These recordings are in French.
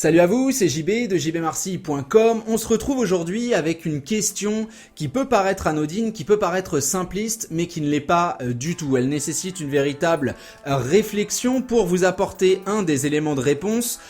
Salut à vous, c'est JB de jbmarcy.com. On se retrouve aujourd'hui avec une question qui peut paraître anodine, qui peut paraître simpliste, mais qui ne l'est pas du tout. Elle nécessite une véritable réflexion pour vous apporter des éléments de réponse,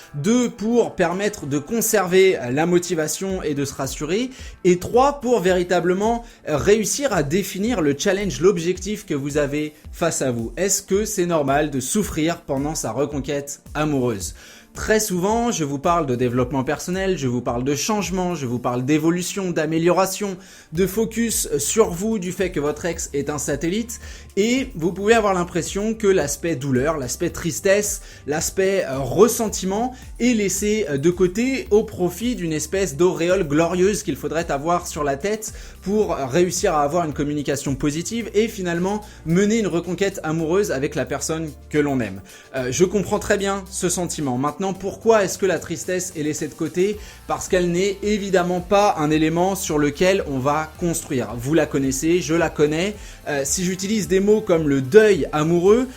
pour permettre de conserver la motivation et de se rassurer, et pour véritablement réussir à définir le challenge, l'objectif que vous avez face à vous. Est-ce que c'est normal de souffrir pendant sa reconquête amoureuse ? Très souvent, je vous parle de développement personnel, je vous parle de changement, je vous parle d'évolution, d'amélioration, de focus sur vous, du fait que votre ex est un satellite, et vous pouvez avoir l'impression que l'aspect douleur, l'aspect tristesse, l'aspect ressentiment est laissé de côté au profit d'une espèce d'auréole glorieuse qu'il faudrait avoir sur la tête pour réussir à avoir une communication positive et finalement mener une reconquête amoureuse avec la personne que l'on aime. Je comprends très bien ce sentiment. Maintenant, pourquoi est-ce que la tristesse est laissée de côté ? Parce qu'elle n'est évidemment pas un élément sur lequel on va construire. Vous la connaissez, je la connais. Si j'utilise des mots comme le deuil amoureux,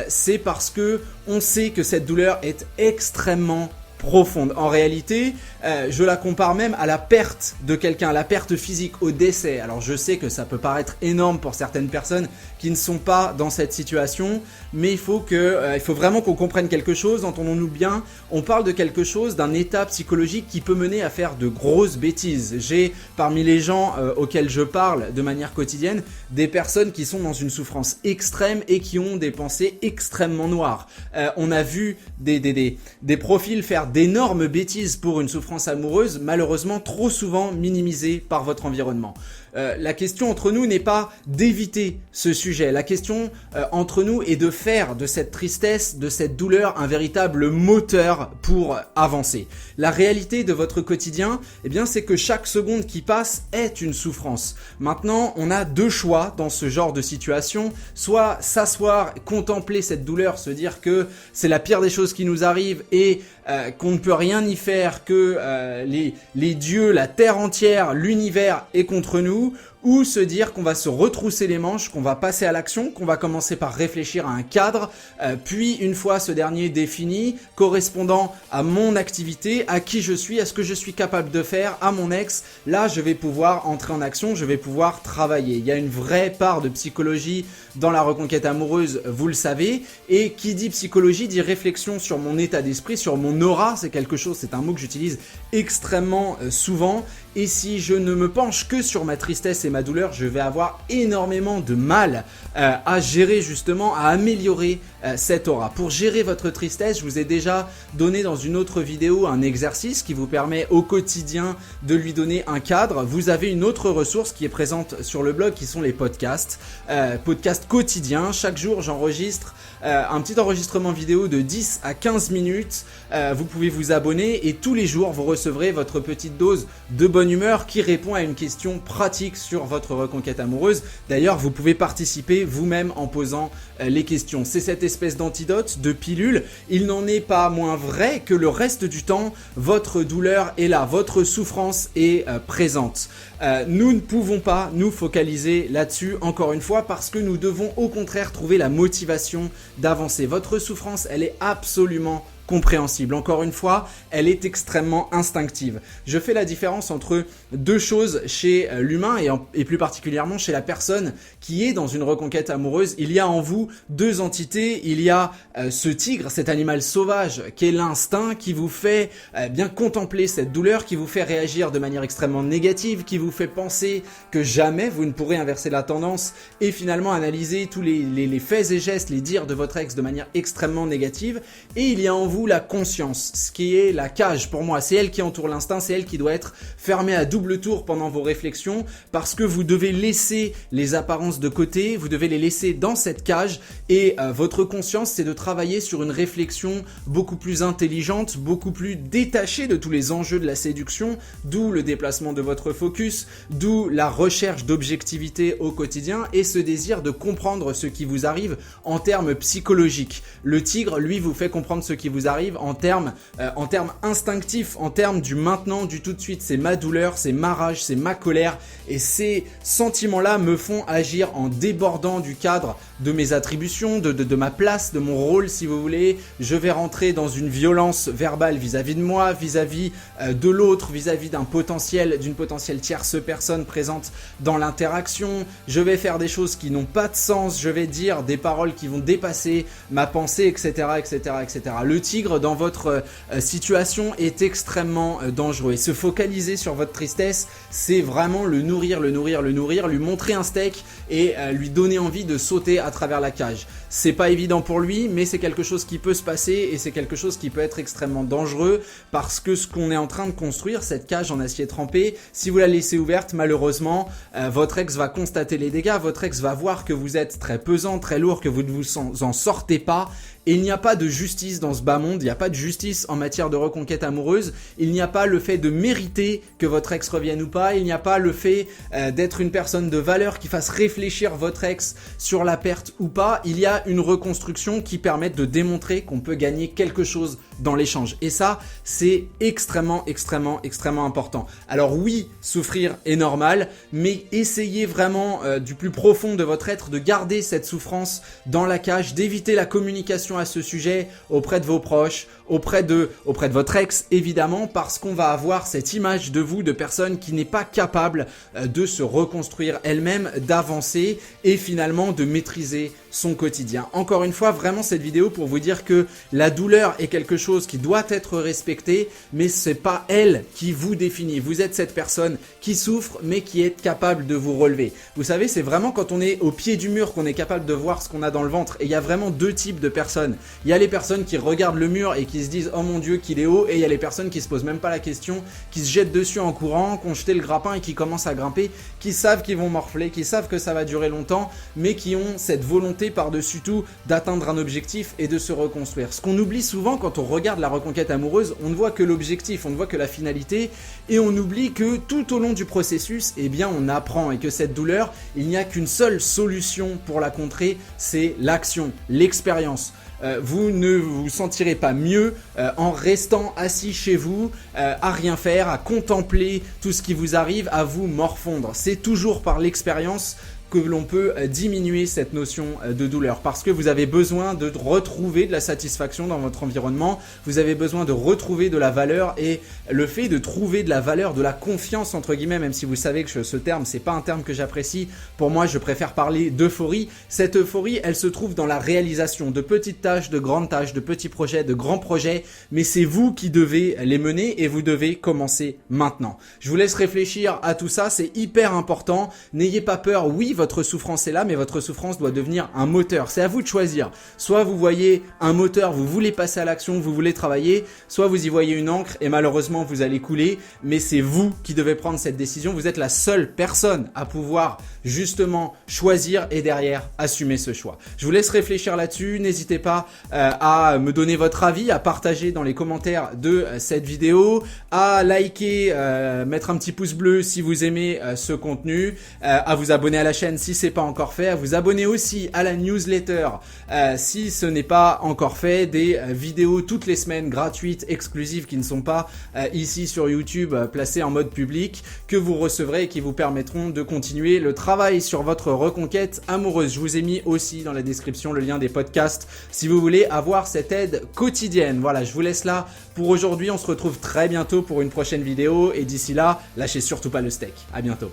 c'est parce que on sait que cette douleur est extrêmement profonde. En réalité, je la compare même à la perte de quelqu'un, à la perte physique, au décès. Alors je sais que ça peut paraître énorme pour certaines personnes qui ne sont pas dans cette situation, mais il faut vraiment qu'on comprenne quelque chose, entendons-nous bien, on parle de quelque chose, d'un état psychologique qui peut mener à faire de grosses bêtises. J'ai parmi les gens auxquels je parle de manière quotidienne, des personnes qui sont dans une souffrance extrême et qui ont des pensées extrêmement noires. On a vu des profils faire d'énormes bêtises pour une souffrance amoureuse, malheureusement trop souvent minimisées par votre environnement. La question entre nous n'est pas d'éviter ce sujet, la question entre nous est de faire de cette tristesse, de cette douleur un véritable moteur pour avancer. La réalité de votre quotidien, c'est que chaque seconde qui passe est une souffrance. Maintenant, on a deux choix dans ce genre de situation, soit s'asseoir, contempler cette douleur, se dire que c'est la pire des choses qui nous arrivent et qu'on ne peut rien y faire, que les dieux, la terre entière, l'univers est contre nous, ou se dire qu'on va se retrousser les manches, qu'on va passer à l'action, qu'on va commencer par réfléchir à un cadre, puis une fois ce dernier défini, correspondant à mon activité, à qui je suis, à ce que je suis capable de faire, à mon ex, là je vais pouvoir entrer en action, je vais pouvoir travailler. Il y a une vraie part de psychologie dans la reconquête amoureuse, vous le savez, et qui dit psychologie dit réflexion sur mon état d'esprit, sur mon aura, c'est un mot que j'utilise extrêmement souvent, et si je ne me penche que sur ma tristesse et ma douleur, je vais avoir énormément de mal à gérer justement, à améliorer cette aura. Pour gérer votre tristesse, je vous ai déjà donné dans une autre vidéo un exercice qui vous permet au quotidien de lui donner un cadre. Vous avez une autre ressource qui est présente sur le blog qui sont les podcasts, podcasts quotidiens. Chaque jour, j'enregistre un petit enregistrement vidéo de 10 à 15 minutes. Vous pouvez vous abonner et tous les jours, vous recevrez votre petite dose de bonne humeur qui répond à une question pratique sur votre reconquête amoureuse. D'ailleurs, vous pouvez participer vous-même en posant les questions. C'est cette espèce d'antidote, de pilule. Il n'en est pas moins vrai que le reste du temps, votre douleur est là, votre souffrance est présente. Nous ne pouvons pas nous focaliser là-dessus, encore une fois, parce que nous devons au contraire trouver la motivation d'avancer. Votre souffrance, elle est absolument compréhensible. Encore une fois, elle est extrêmement instinctive. Je fais la différence entre deux choses chez l'humain et plus particulièrement chez la personne qui est dans une reconquête amoureuse. Il y a en vous deux entités. Il y a ce tigre, cet animal sauvage qui est l'instinct qui vous fait bien contempler cette douleur, qui vous fait réagir de manière extrêmement négative, qui vous fait penser que jamais vous ne pourrez inverser la tendance et finalement analyser tous les faits et gestes, les dires de votre ex de manière extrêmement négative. Et il y a en vous la conscience, ce qui est la cage pour moi, c'est elle qui entoure l'instinct, c'est elle qui doit être fermée à double tour pendant vos réflexions parce que vous devez laisser les apparences de côté, vous devez les laisser dans cette cage et votre conscience c'est de travailler sur une réflexion beaucoup plus intelligente, beaucoup plus détachée de tous les enjeux de la séduction, d'où le déplacement de votre focus, d'où la recherche d'objectivité au quotidien et ce désir de comprendre ce qui vous arrive en termes psychologiques. Le tigre, lui, vous fait comprendre ce qui vous qu'ils arrivent en termes instinctifs, en termes du maintenant, du tout de suite. C'est ma douleur, c'est ma rage, c'est ma colère et ces sentiments-là me font agir en débordant du cadre de mes attributions, de ma place, de mon rôle si vous voulez. Je vais rentrer dans une violence verbale vis-à-vis de moi, vis-à-vis de l'autre, vis-à-vis d'une potentielle tierce personne présente dans l'interaction. Je vais faire des choses qui n'ont pas de sens, je vais dire des paroles qui vont dépasser ma pensée, etc. etc., etc. Le tigre dans votre situation est extrêmement dangereux et se focaliser sur votre tristesse, c'est vraiment le nourrir, lui montrer un steak et lui donner envie de sauter à travers la cage. C'est pas évident pour lui, mais c'est quelque chose qui peut se passer et c'est quelque chose qui peut être extrêmement dangereux parce que ce qu'on est en train de construire, cette cage en acier trempé, si vous la laissez ouverte, malheureusement, votre ex va constater les dégâts, votre ex va voir que vous êtes très pesant, très lourd, que vous ne vous en sortez pas. Et il n'y a pas de justice dans ce bas monde, il n'y a pas de justice en matière de reconquête amoureuse, il n'y a pas le fait de mériter que votre ex revienne ou pas, il n'y a pas le fait d'être une personne de valeur qui fasse réfléchir votre ex sur la perte ou pas, il y a une reconstruction qui permet de démontrer qu'on peut gagner quelque chose dans l'échange. Et ça, c'est extrêmement important. Alors oui, souffrir est normal, mais essayez vraiment du plus profond de votre être de garder cette souffrance dans la cage, d'éviter la communication à ce sujet auprès de vos proches, auprès de votre ex évidemment, parce qu'on va avoir cette image de vous de personne qui n'est pas capable de se reconstruire elle-même, d'avancer et finalement de maîtriser son quotidien. Encore une fois, vraiment cette vidéo pour vous dire que la douleur est quelque chose qui doit être respecté, mais c'est pas elle qui vous définit. Vous êtes cette personne qui souffre mais qui est capable de vous relever. Vous savez, c'est vraiment quand on est au pied du mur qu'on est capable de voir ce qu'on a dans le ventre. Et il y a vraiment deux types de personnes. Il y a les personnes qui regardent le mur et qui se disent « Oh mon Dieu qu'il est haut » et il y a les personnes qui se posent même pas la question, qui se jettent dessus en courant, qui ont jeté le grappin et qui commencent à grimper, qui savent qu'ils vont morfler, qui savent que ça va durer longtemps, mais qui ont cette volonté par-dessus tout d'atteindre un objectif et de se reconstruire. Ce qu'on oublie souvent quand on regarde la reconquête amoureuse, on ne voit que l'objectif, on ne voit que la finalité et on oublie que tout au long du processus, eh bien on apprend et que cette douleur, il n'y a qu'une seule solution pour la contrer, c'est l'action, l'expérience. Vous ne vous sentirez pas mieux en restant assis chez vous, à rien faire, à contempler tout ce qui vous arrive, à vous morfondre. C'est toujours par l'expérience que l'on peut diminuer cette notion de douleur parce que vous avez besoin de retrouver de la satisfaction dans votre environnement, vous avez besoin de retrouver de la valeur et le fait de trouver de la valeur, de la confiance entre guillemets, même si vous savez que ce terme c'est pas un terme que j'apprécie, pour moi je préfère parler d'euphorie. Cette euphorie elle se trouve dans la réalisation de petites tâches, de grandes tâches, de petits projets, de grands projets, mais c'est vous qui devez les mener et vous devez commencer maintenant. Je vous laisse réfléchir à tout ça, c'est hyper important, n'ayez pas peur, oui votre souffrance est là, mais votre souffrance doit devenir un moteur. C'est à vous de choisir. Soit vous voyez un moteur, vous voulez passer à l'action, vous voulez travailler, soit vous y voyez une encre et malheureusement vous allez couler, mais c'est vous qui devez prendre cette décision. Vous êtes la seule personne à pouvoir justement choisir et derrière assumer ce choix. Je vous laisse réfléchir là-dessus. N'hésitez pas à me donner votre avis, à partager dans les commentaires de cette vidéo, à liker, mettre un petit pouce bleu si vous aimez ce contenu, à vous abonner à la chaîne si ce n'est pas encore fait, à vous abonner aussi à la newsletter si ce n'est pas encore fait, des vidéos toutes les semaines gratuites, exclusives qui ne sont pas ici sur YouTube placées en mode public, que vous recevrez et qui vous permettront de continuer le travail sur votre reconquête amoureuse. Je vous ai mis aussi dans la description le lien des podcasts si vous voulez avoir cette aide quotidienne. Voilà, je vous laisse là pour aujourd'hui, on se retrouve très bientôt pour une prochaine vidéo et d'ici là, lâchez surtout pas le steak. À bientôt.